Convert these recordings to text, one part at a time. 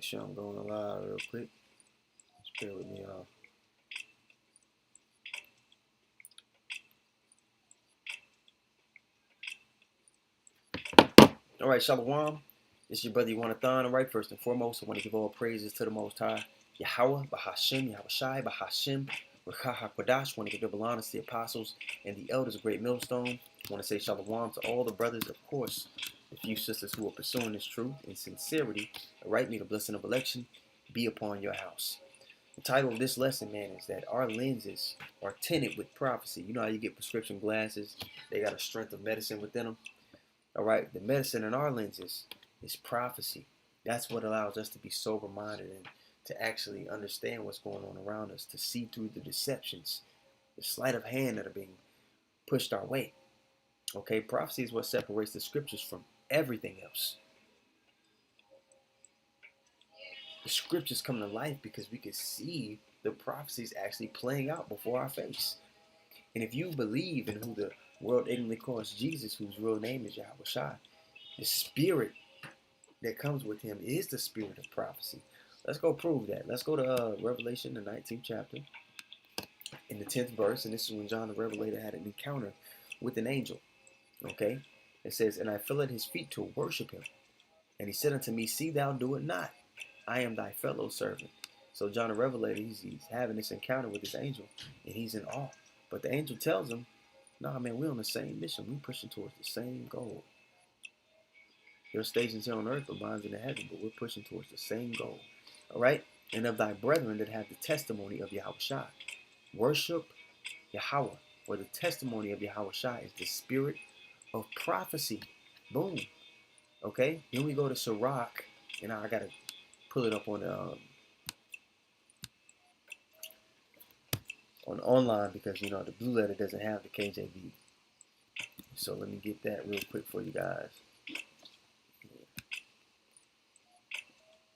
sure I'm going live real quick. Just bear with me, y'all. All right, Shalom. This is your brother Yawanathan. All right, first and foremost, I want to give all praises to the Most High, Yahweh, Bahashim, Yahushai, Bahashim, Rechah HaKodash. I want to give double honors to the apostles and the elders of Great Millstone. I want to say Shalom to all the brothers, of course, the few sisters who are pursuing this truth in sincerity. All right, may the blessing of election be upon your house. The title of this lesson, man, is that our lenses are tinted with prophecy. You know how you get prescription glasses? They got a strength of medicine within them. All right, the medicine in our lenses is prophecy. That's what allows us to be sober-minded and to actually understand what's going on around us, to see through the deceptions, the sleight of hand that are being pushed our way. Okay, prophecy is what separates the scriptures from everything else. The scriptures come to life because we can see the prophecies actually playing out before our face. And if you believe in who the world ignorantly calls Jesus, whose real name is Yahushua, the spirit that comes with him is the spirit of prophecy. Let's go prove that. Let's go to Revelation, the 19th chapter, in the 10th verse. And this is when John the Revelator had an encounter with an angel. Okay? It says, "And I fell at his feet to worship him. And he said unto me, See thou do it not. I am thy fellow servant." So John the Revelator, he's having this encounter with this angel, and he's in awe. But the angel tells him, "Nah, man, we're on the same mission. We're pushing towards the same goal. Your stations here on earth, but mine's in the heaven, but we're pushing towards the same goal." All right? "And of thy brethren that have the testimony of Yahushua. Worship Yahweh." Or the testimony of Yahushua is the spirit of prophecy. Boom. Okay? Then we go to Sirach, and I got to pull it up on online because, you know, the blue letter doesn't have the KJV. So let me get that real quick for you guys.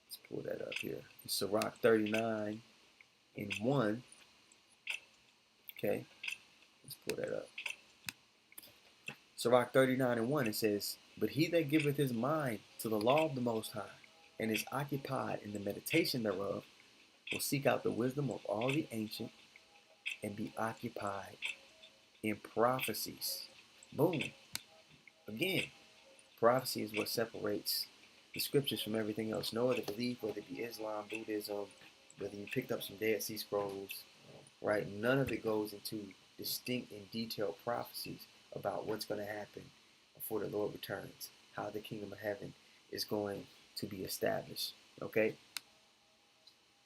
Let's pull that up here. It's Sirach 39 and 1. Okay, let's pull that up. Sirach 39 and 1, it says, "But he that giveth his mind to the law of the Most High, and is occupied in the meditation thereof, will seek out the wisdom of all the ancient, and be occupied in prophecies." Boom. Again, prophecy is what separates the scriptures from everything else. No other belief, whether it be Islam, Buddhism, whether you picked up some Dead Sea Scrolls, right? None of it goes into distinct and detailed prophecies about what's going to happen before the Lord returns, how the kingdom of heaven is going to be established. Okay?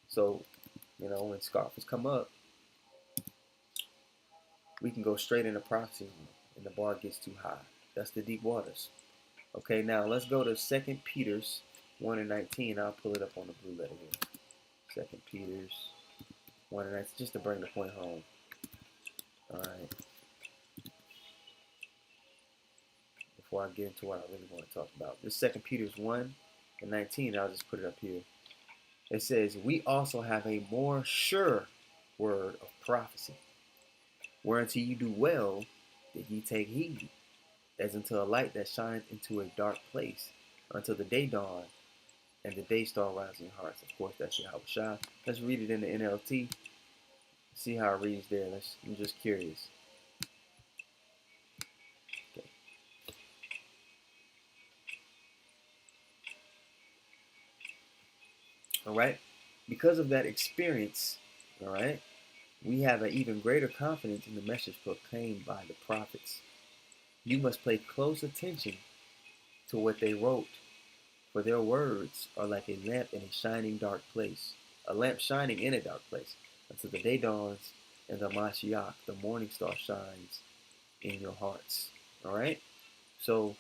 So, you know, when scoffers come up, we can go straight into prophecy and the bar gets too high. That's the deep waters. Okay, now let's go to 2 Peter's 1 and 19. I'll pull it up on the blue letter here. 2 Peter's 1 and 19, just to bring the point home. All right. Before I get into what I really want to talk about. This 2 Peter's 1 and 19, I'll just put it up here. It says, "We also have a more sure word of prophecy, whereunto you do well that ye take heed, as unto a light that shineth into a dark place, until the day dawn and the day star rise in your hearts." Of course, that's Yahushua. Let's read it in the NLT. See how it reads there. I'm just curious. Okay. All right. Because of that experience, all right, we have an even greater confidence in the message proclaimed by the prophets. You must pay close attention to what they wrote, for their words are like a lamp in a shining dark place, a lamp shining in a dark place, until the day dawns and the Mashiach, the morning star, shines in your hearts. All right? So,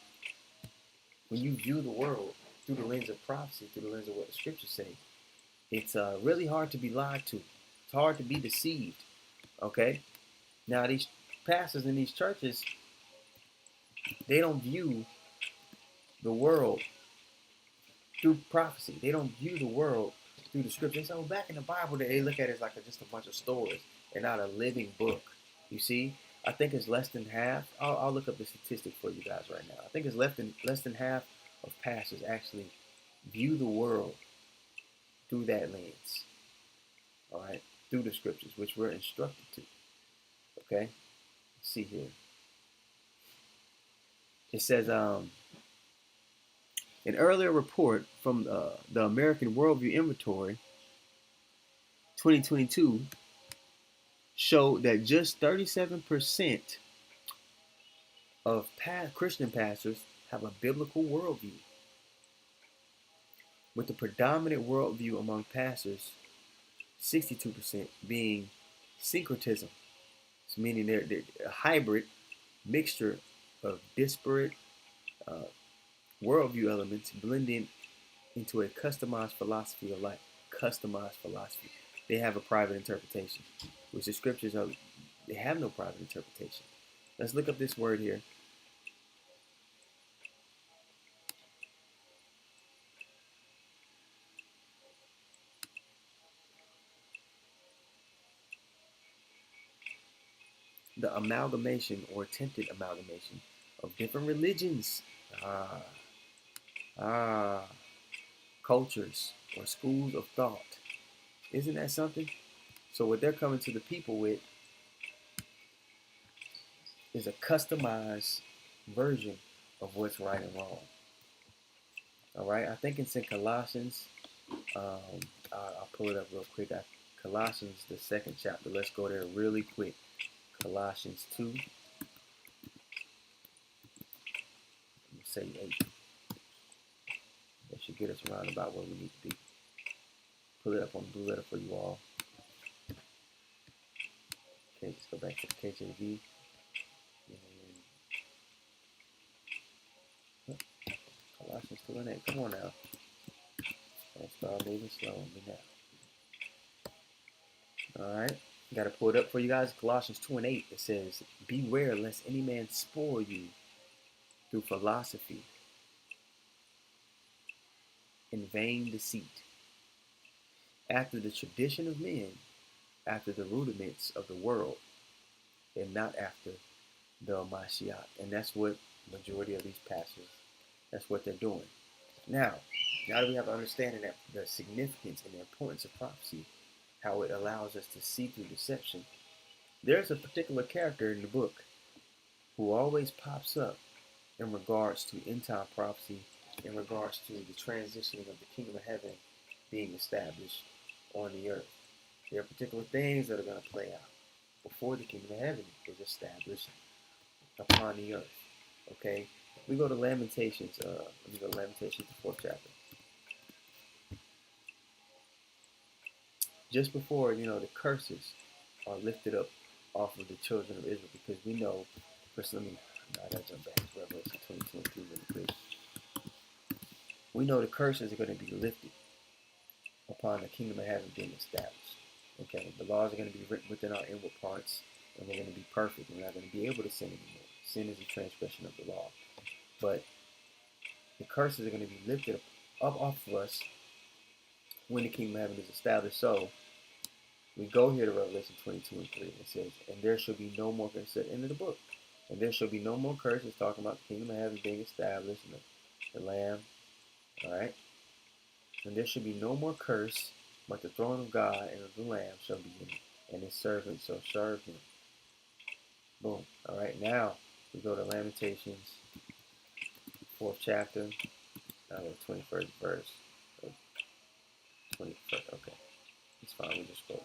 when you view the world through the lens of prophecy, through the lens of what the scriptures say, it's really hard to be lied to. It's hard to be deceived. Okay? Now, these pastors in these churches, they don't view the world through prophecy. They don't view the world through the scripture. So back in the Bible, they look at it as like just a bunch of stories and not a living book. You see, I think it's less than half. I'll look up the statistic for you guys right now. I think it's less than half of pastors actually view the world through that lens. All right, through the scriptures, which we're instructed to. Okay, let's see here. It says, an earlier report from the American Worldview Inventory 2022 showed that just 37% of Christian pastors have a biblical worldview, with the predominant worldview among pastors, 62%, being syncretism, so meaning they're a hybrid mixture of disparate uh, worldview elements blending into a customized philosophy of life. Customized philosophy. They have a private interpretation, which the scriptures are. They have no private interpretation. Let's look up this word here. The amalgamation or tinted amalgamation of different religions, ah, ah, cultures, or schools of thought. Isn't that something? So what they're coming to the people with is a customized version of what's right and wrong. All right, I think it's in Colossians. Um, I'll pull it up real quick. Colossians, the second chapter. Let's go there really quick. Colossians 2, say 8. That should get us around about where we need to be. Pull it up on the blue letter for you all. Okay, let's go back to the KJV. And Colossians 2 and 8. Come on now. Let's start moving slow on me now. Alright. Got to pull it up for you guys. Colossians 2 and 8. It says, beware lest any man spoil you through philosophy and vain deceit, after the tradition of men, after the rudiments of the world, and not after the Mashiach. And that's what majority of these pastors, that's what they're doing. Now that we have an understanding that the significance and the importance of prophecy, how it allows us to see through deception, there's a particular character in the book who always pops up in regards to end time prophecy, in regards to the transitioning of the kingdom of heaven being established on the earth. There are particular things that are going to play out before the kingdom of heaven is established upon the earth. Okay? We go to Lamentations. Let me go to Lamentations, the 4th chapter. Just before, the curses are lifted up off of the children of Israel, because we know, first let me, I gotta jump back to Revelation 22 and 3 really quick. We know the curses are going to be lifted upon the kingdom of heaven being established. Okay, the laws are going to be written within our inward parts, and we're going to be perfect. We're not going to be able to sin anymore. Sin is a transgression of the law. But the curses are going to be lifted up off of us when the kingdom of heaven is established. So we go here to Revelation 22 and 3. And it says, and there shall be no more, it said, end of the book. And there shall be no more curses, talking about the kingdom of heaven being established and the Lamb. All right. And there shall be no more curse, but the throne of God and of the Lamb shall be in it, and his servants shall serve him. Boom. All right. Now we go to Lamentations, 4th chapter, the 21st verse. 21st. Okay. It's fine. We just scroll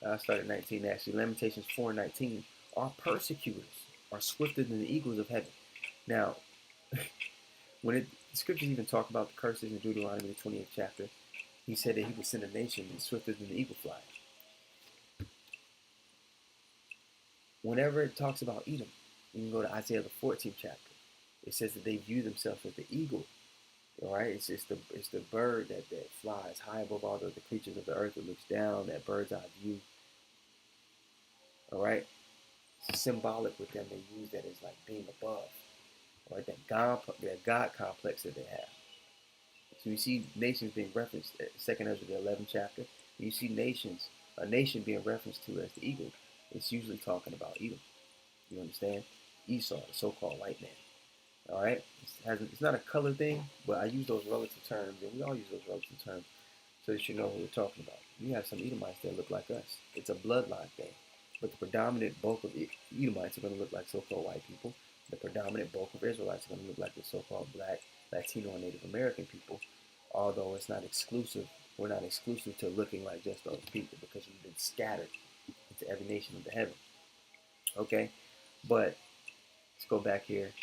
down. I started 19 actually. Lamentations 4 and 19. Our persecutors are swifter than the eagles of heaven. Now, when the scriptures even talk about the curses in Deuteronomy, the 20th chapter, he said that he would send a nation swifter than the eagle fly. Whenever it talks about Edom, you can go to Isaiah the 14th chapter. It says that they view themselves as the eagle. All right, it's the bird that flies high above all the creatures of the earth. It looks down, that bird's eye view. All right, it's symbolic with them. They use that as like being above. All right, that God complex that they have. So you see nations being referenced at 2nd Ezra the 11th chapter. You see a nation being referenced to as the eagle. It's usually talking about Edom. You understand? Esau, the so-called white man. All right, it's not a color thing, but I use those relative terms, and we all use those relative terms so that you know who we're talking about. You have some Edomites that look like us. It's a bloodline thing. But the predominant bulk of Edomites are going to look like so-called white people. The predominant bulk of Israelites are going to look like the so-called black, Latino, and Native American people. Although it's not exclusive, we're not exclusive to looking like just those people because we've been scattered into every nation of the heaven. Okay? But let's go back here.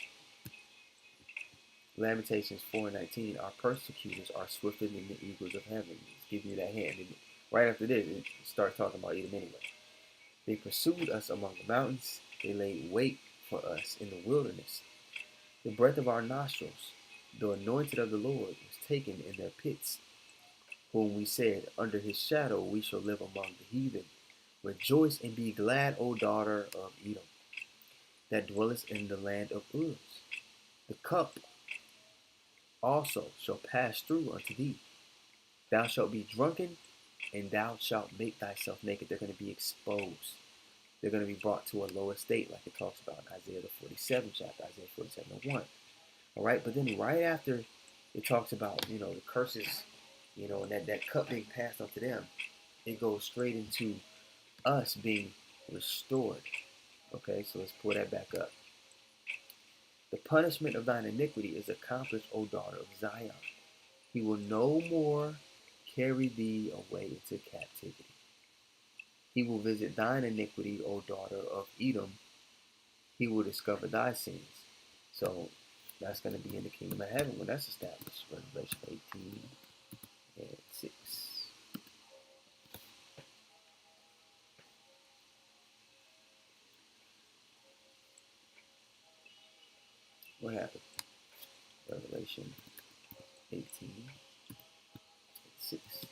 Lamentations 4:19. Our persecutors are swifter than the eagles of heaven. It's giving you that hand. And right after this, it starts talking about Edom anyway. They pursued us among the mountains. They laid wait for us in the wilderness. The breath of our nostrils, the anointed of the Lord, was taken in their pits, whom we said, under his shadow we shall live among the heathen. Rejoice and be glad, O daughter of Edom, that dwellest in the land of Uz. The cup also shall pass through unto thee. Thou shalt be drunken, and thou shalt make thyself naked. They're going to be exposed. They're going to be brought to a lower state, like it talks about in Isaiah the 47th chapter, Isaiah 47:1. All right, but then right after it talks about, the curses, and that cup being passed on to them, it goes straight into us being restored. Okay, so let's pull that back up. The punishment of thine iniquity is accomplished, O daughter of Zion. He will no more carry thee away into captivity. He will visit thine iniquity, O daughter of Edom. He will discover thy sins. So that's going to be in the kingdom of heaven when that's established. Revelation 18:6. What happened? Revelation 18:6.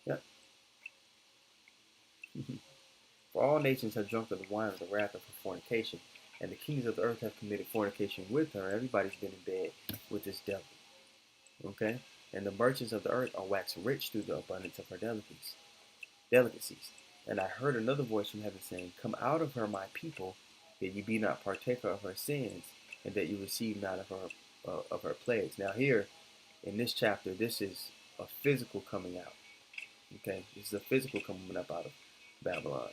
Yep. For all nations have drunk of the wine of the wrath of her fornication, and the kings of the earth have committed fornication with her. Everybody's been in bed with this devil. Okay? And the merchants of the earth are waxed rich through the abundance of her delicacies. And I heard another voice from heaven saying, Come out of her, my people, that ye be not partaker of her sins, and that you receive not of her plagues. Now here, in this chapter, this is a physical coming out. Okay? This is a physical coming up out of Babylon.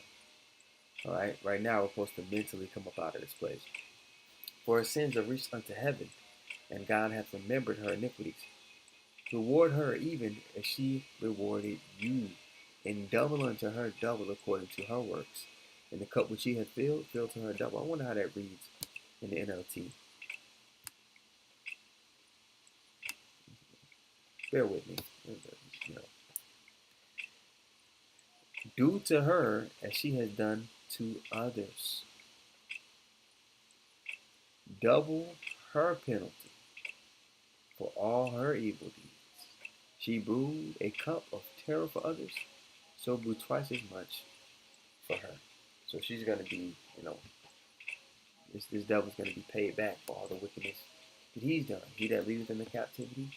All right? Right now, we're supposed to mentally come up out of this place. For her sins are reached unto heaven, and God hath remembered her iniquities. Reward her even as she rewarded you, and double unto her double according to her works. And the cup which she had filled, filled to her double. I wonder how that reads in the NLT. Bear with me. You know, do to her as she has done to others. Double her penalty for all her evil deeds. She brewed a cup of terror for others, so brew twice as much for her. So she's going to be, this devil's going to be paid back for all the wickedness that he's done. He that leadeth in the captivity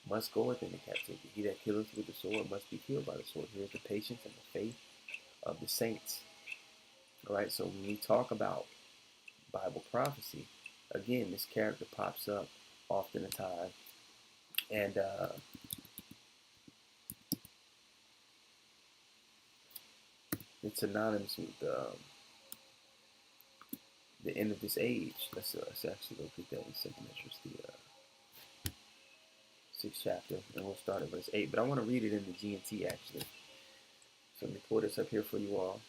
must go within the captivity. He that killeth with the sword must be killed by the sword. Here's the patience and the faith of the saints. All right, so when we talk about Bible prophecy, again, this character pops up often a time, and it's synonymous with the end of this age. Let's actually look at that in 2 Measures, the 6th chapter, and we'll start at verse 8. But I want to read it in the GNT actually. So let me pull this up here for you all.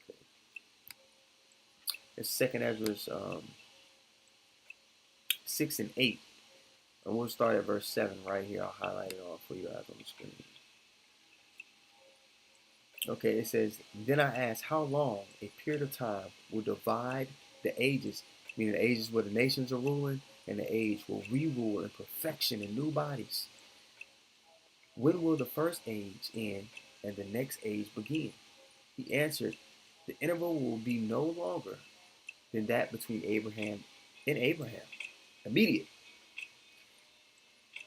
Okay. It's 2nd Ezra 6 and 8. And we'll start at verse 7 right here. I'll highlight it all for you guys on the screen. Okay, it says, Then I asked, how long a period of time will divide the ages, meaning the ages where the nations are ruling, and the age will re-rule in perfection in new bodies? When will the first age end and the next age begin? He answered, The interval will be no longer than that between Abraham and Abraham. Immediate.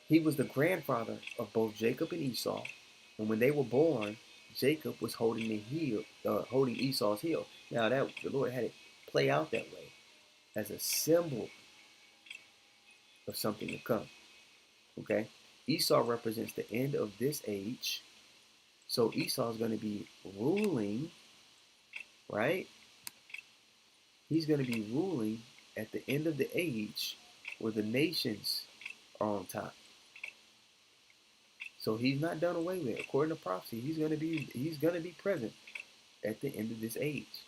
He was the grandfather of both Jacob and Esau. And when they were born, Jacob was holding holding Esau's heel. Now that the Lord had it play out that way as a symbol of something to come. Okay, Esau represents the end of this age, so Esau is going to be ruling, right? He's going to be ruling at the end of the age, where the nations are on top. So he's not done away with. According to prophecy, he's gonna be present at the end of this age.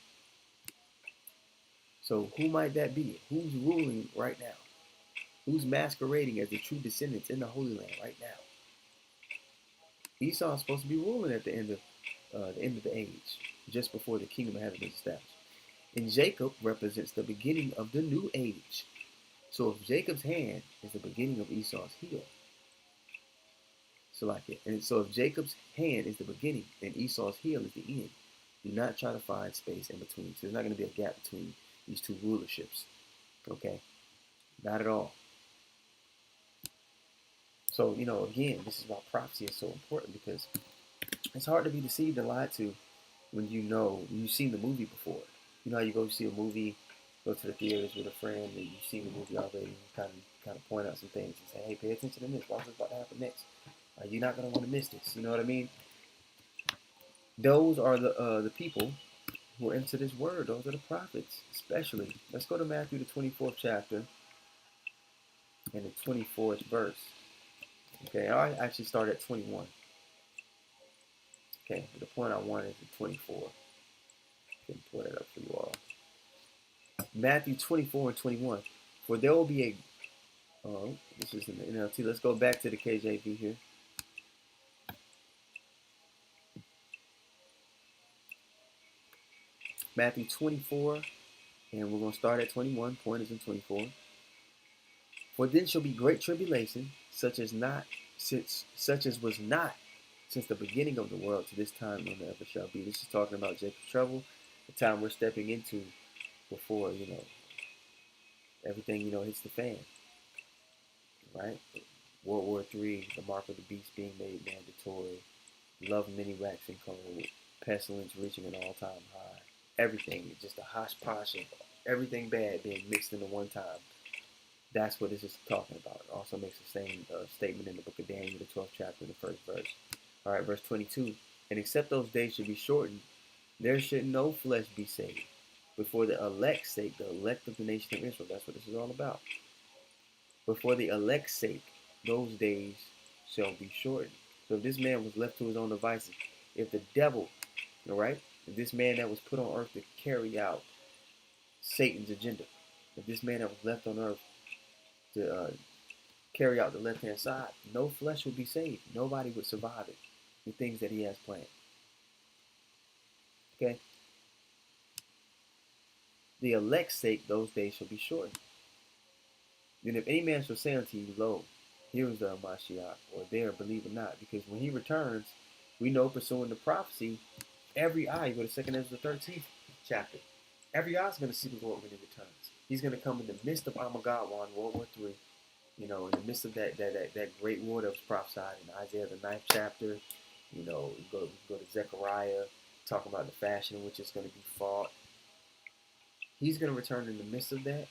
So who might that be? Who's ruling right now? Who's masquerading as the true descendants in the Holy Land right now? Esau is supposed to be ruling at the end of the age, just before the kingdom of heaven is established. And Jacob represents the beginning of the new age. So if Jacob's hand is the beginning of Esau's heel, so like it. And so if Jacob's hand is the beginning, then Esau's heel is the end. Do not try to find space in between. So there's not going to be a gap between these two rulerships. Okay? Not at all. So, again, this is why prophecy is so important, because it's hard to be deceived and lied to when you've seen the movie before. You know how you go see a movie, go to the theaters with a friend, and you've seen the movie already, and you kind of point out some things and say, hey, pay attention to this. Watch what's about to happen next. You're not going to want to miss this. You know what I mean? Those are the people who are into this word. Those are the prophets, especially. Let's go to Matthew, the 24th chapter, and the 24th verse. Okay, I actually start at 21. Okay, but the point I want is at 24. I can pull it up for you all. Matthew 24 and 21. For there will be this is in the NLT. Let's go back to the KJV here. Matthew 24, and we're going to start at 21. Point is in 24. For then shall be great tribulation, such as was not since the beginning of the world to this time, nor ever shall be. This is talking about Jacob's trouble, the time we're stepping into before everything hits the fan, right? World War III, the mark of the beast being made mandatory, love many waxing cold, pestilence reaching an all-time high. Everything, just a hodgepodge of everything bad being mixed into one time. That's what this is talking about. It also makes the same statement in the book of Daniel, the 12th chapter, the first verse. All right, verse 22. And except those days should be shortened, there should no flesh be saved. But for the elect's sake, the elect of the nation of Israel, that's what this is all about. But for the elect's sake, those days shall be shortened. So if this man was left to his own devices, if the devil, all right, if this man that was put on earth to carry out Satan's agenda, if this man that was left on earth to carry out the left-hand side, no flesh would be saved. Nobody would survive it. The things that he has planned. Okay? The elect's sake, those days shall be shortened. Then if any man shall say unto you, lo, here is the Mashiach, or there, believe it not. Because when he returns, we know, pursuing the prophecy, every eye, go to 2nd Ezra, the 13th chapter, every eye is going to see the Lord when he returns. He's going to come in the midst of Armageddon, World War III, in the midst of that great war that was prophesied in Isaiah, the 9th chapter. Go to Zechariah, talk about the fashion in which it's going to be fought. He's going to return in the midst of that.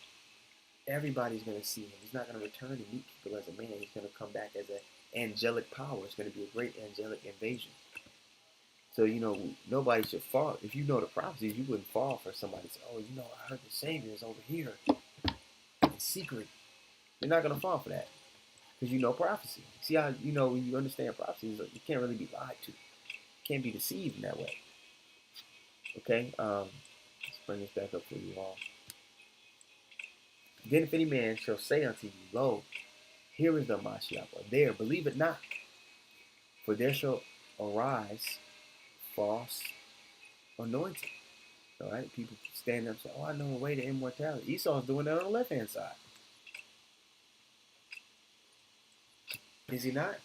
Everybody's going to see him. He's not going to return and meet people as a man. He's going to come back as an angelic power. It's going to be a great angelic invasion. So, nobody should fall. If you know the prophecies, you wouldn't fall for somebody to say, oh, I heard the Savior is over here in secret. You're not going to fall for that because you know prophecy. See how, when you understand prophecy, you can't really be lied to. You can't be deceived in that way. Okay? Let's bring this back up for you all. Then if any man shall say unto you, lo, here is the Mashiach, or there, believe it not. For there shall arise false anointing. All right? People stand up and say, oh, I know a way to immortality. Esau's doing that on the left-hand side. Is he not?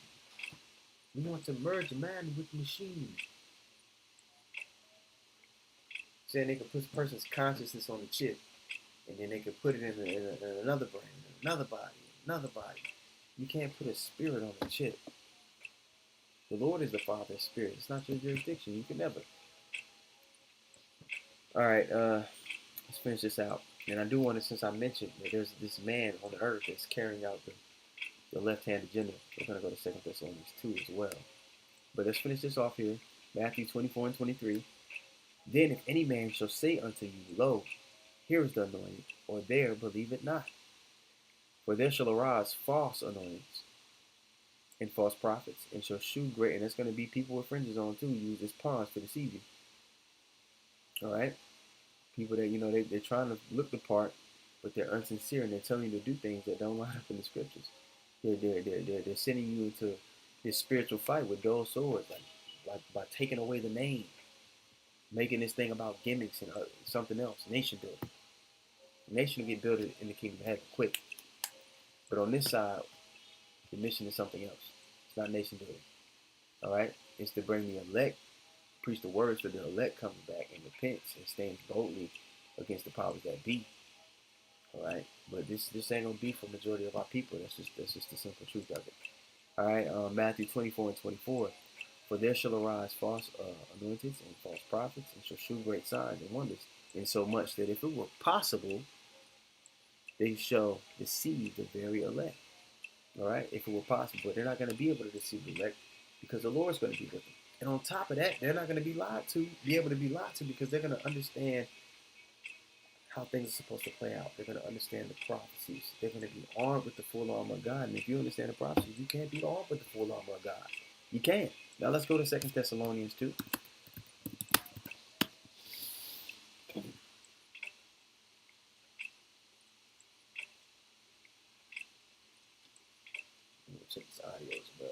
We want to merge man with machine. Saying they can put a person's consciousness on a chip, and then they can put it in another brain, another body, another body. You can't put a spirit on a chip. The Lord is the Father of spirit. It's not your jurisdiction. You can never. All right, let's finish this out. And I do want to, since I mentioned that there's this man on the earth that's carrying out the left-hand agenda, we're going to go to Second Thessalonians 2 as well. But let's finish this off here. Matthew 24 and 23. Then if any man shall say unto you, Lo, here is the anointing, or there, believe it not. For there shall arise false anointings and false prophets, and shall shew great, and there's going to be people with fringes on too, use as pawns to deceive you. All right? People that, they're trying to look the part, but they're unsincere, and they're telling you to do things that don't line up in the scriptures. They're sending you into this spiritual fight with dull swords, like by taking away the name, making this thing about gimmicks and something else, nation building. The nation will get built in the kingdom of heaven quick. But on this side, the mission is something else. It's not nation building. All right? It's to bring the elect, preach the words for the elect coming back and repents and stands boldly against the powers that be. All right? But this ain't gonna be for the majority of our people. That's just the simple truth of it. All right? Matthew 24 and 24. For there shall arise false anointings and false prophets, and shall shew great signs and wonders, insomuch that if it were possible, they shall deceive the very elect. All right, if it were possible, but they're not going to be able to deceive the elect because the Lord's going to be with them. And on top of that, they're not going to be able to be lied to, because they're going to understand how things are supposed to play out. They're going to understand the prophecies. They're going to be armed with the full armor of God. And if you understand the prophecies, you can't be armed with the full armor of God. You can't. Now let's go to 2 Thessalonians 2. Check this audio as well.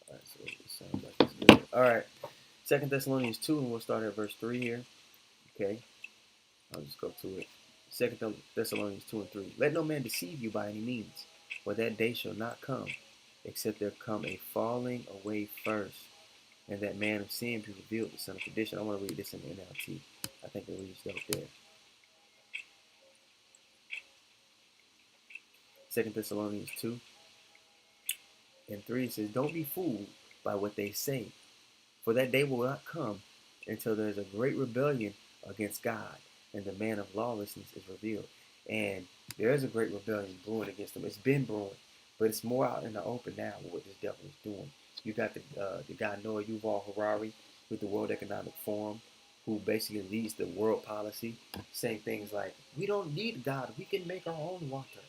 All right, so it sounds like it's good. All right, 2 Thessalonians 2, and we'll start at verse 3 here. Okay, I'll just go to it. 2 Thessalonians 2 and 3. Let no man deceive you by any means, for that day shall not come, except there come a falling away first, and that man of sin be revealed, the son of perdition. I want to read this in the NLT. I think it reads up there. 2 Thessalonians 2 and 3 says, Don't be fooled by what they say, for that day will not come until there is a great rebellion against God, and the man of lawlessness is revealed. And there is a great rebellion brewing against them. It's been brewing, but it's more out in the open now with what this devil is doing. You got the guy Noah Yuval Harari with the World Economic Forum, who basically leads the world policy, saying things like, we don't need God. We can make our own water.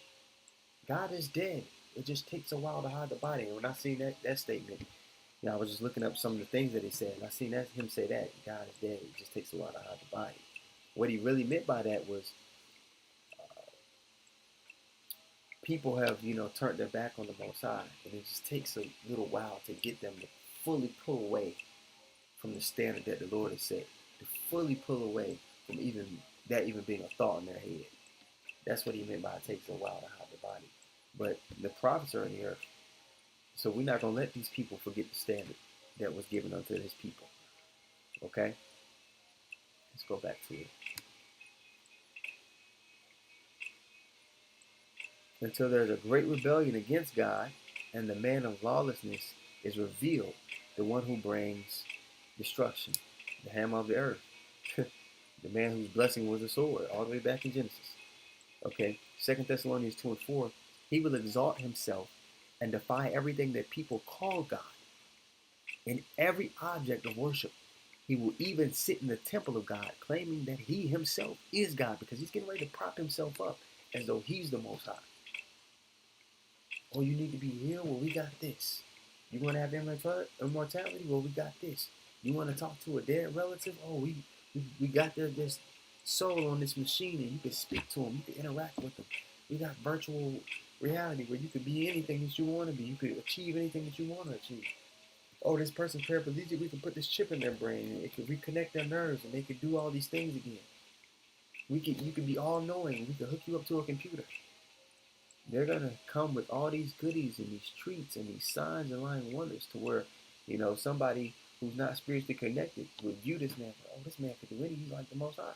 God is dead. It just takes a while to hide the body. And when I seen that statement, I was just looking up some of the things that he said, and I seen him say that God is dead. It just takes a while to hide the body. What he really meant by that was people have, turned their back on the Most High, and it just takes a little while to get them to fully pull away from the standard that the Lord has set, to fully pull away from even being a thought in their head. That's what he meant by it takes a while to hide the body. But the prophets are in the earth, so we're not going to let these people forget the standard that was given unto his people. Okay? Let's go back to it. Until there's a great rebellion against God, and the man of lawlessness is revealed, the one who brings destruction, the hammer of the earth, the man whose blessing was the sword, all the way back in Genesis. Okay, 2 Thessalonians 2 and 4, he will exalt himself and defy everything that people call God and every object of worship. He will even sit in the temple of God, claiming that he himself is God, because he's getting ready to prop himself up as though he's the Most High. Oh, you need to be healed? Well, we got this. You want to have immortality? Well, we got this. You want to talk to a dead relative? Oh, we got this soul on this machine, and you can speak to them. You can interact with them. We got virtual reality where you could be anything that you want to be. You could achieve anything that you want to achieve. Oh, this person's paraplegic. We can put this chip in their brain, and it can reconnect their nerves, and they can do all these things again. You can be all-knowing. We can hook you up to a computer. They're going to come with all these goodies and these treats and these signs and lying wonders to where, somebody who's not spiritually connected would view this man, oh, this man could do anything. He's like the Most High.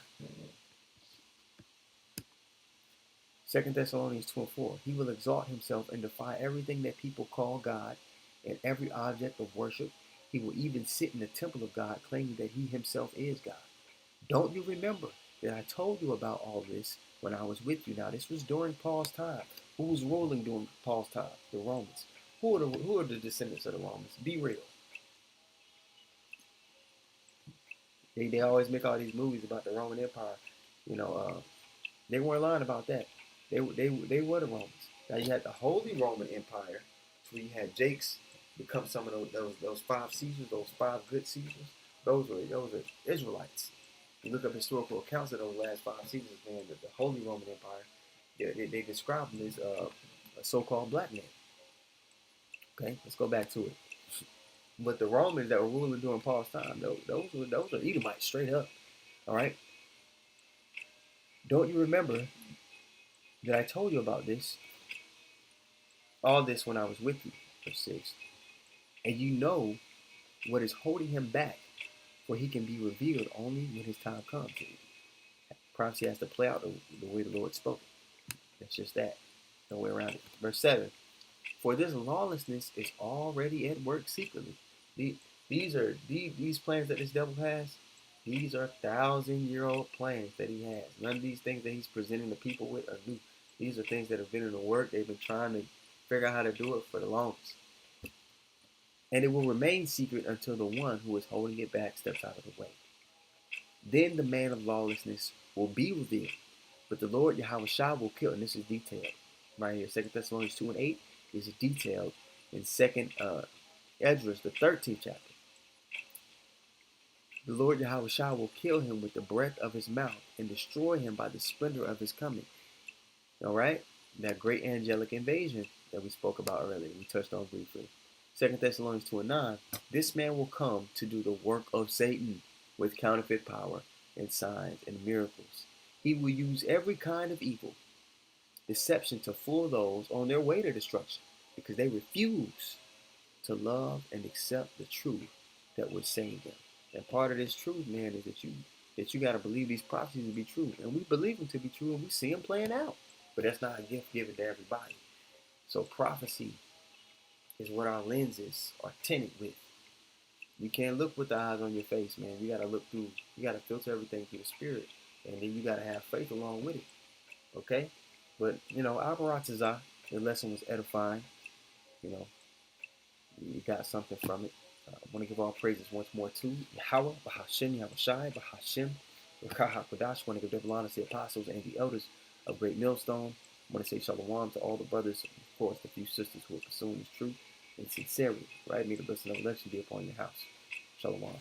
2 Thessalonians 2 and 4. He will exalt himself and defy everything that people call God and every object of worship. He will even sit in the temple of God claiming that he himself is God. Don't you remember that I told you about all this when I was with you? Now, this was during Paul's time. Who was ruling during Paul's time? The Romans. Who are the descendants of the Romans? Be real. They always make all these movies about the Roman Empire. You know, they weren't lying about that. They were the Romans. Now you had the Holy Roman Empire, where you had Jakes become some of those five Caesars, those five good Caesars. Those are Israelites. You look up historical accounts of those last five Caesars, man. The Holy Roman Empire, they describe them as a so-called black man. Okay, let's go back to it. But the Romans that were ruling during Paul's time, those are Edomites straight up. All right. Don't you remember that I told you about this? All this when I was with you, verse 6. And you know what is holding him back, for he can be revealed only when his time comes. Prophecy has to play out the way the Lord spoke it. It's just that. No way around it. Verse 7. For this lawlessness is already at work secretly. These plans that this devil has, these are 1,000-year-old plans that he has. None of these things that he's presenting the people with are new. These are things that have been in the work. They've been trying to figure out how to do it for the longest. And it will remain secret until the one who is holding it back steps out of the way. Then the man of lawlessness will be revealed, but the Lord Yahweh Shah will kill. And this is detailed right here. 2 Thessalonians 2 and 8 is detailed in 2nd Esdras, the 13th chapter. The Lord Yahweh Shah will kill him with the breath of his mouth and destroy him by the splendor of his coming. All right? That great angelic invasion that we spoke about earlier, we touched on briefly. 2 Thessalonians 2 and 9, this man will come to do the work of Satan with counterfeit power and signs and miracles. He will use every kind of evil deception to fool those on their way to destruction because they refuse to love and accept the truth that would save them. And part of this truth, man, is that you got to believe these prophecies to be true. And we believe them to be true and we see them playing out. But that's not a gift given to everybody. So prophecy is what our lenses are tinted with. You can't look with the eyes on your face, man. You got to look through, you got to filter everything through the spirit. And then you got to have faith along with it. Okay? But, Abaratazah, the lesson was edifying. You got something from it. I want to give all praises once more to Yahweh, Bahashim, Yahushai, Bahashim, Rakah HaKodash. I want to give double honor to the apostles and the elders of Great Millstone. I want to say shalom to all the brothers, of course, the few sisters who are pursuing this truth in sincerity. Right? May the blessing of election be upon your house. Shalom.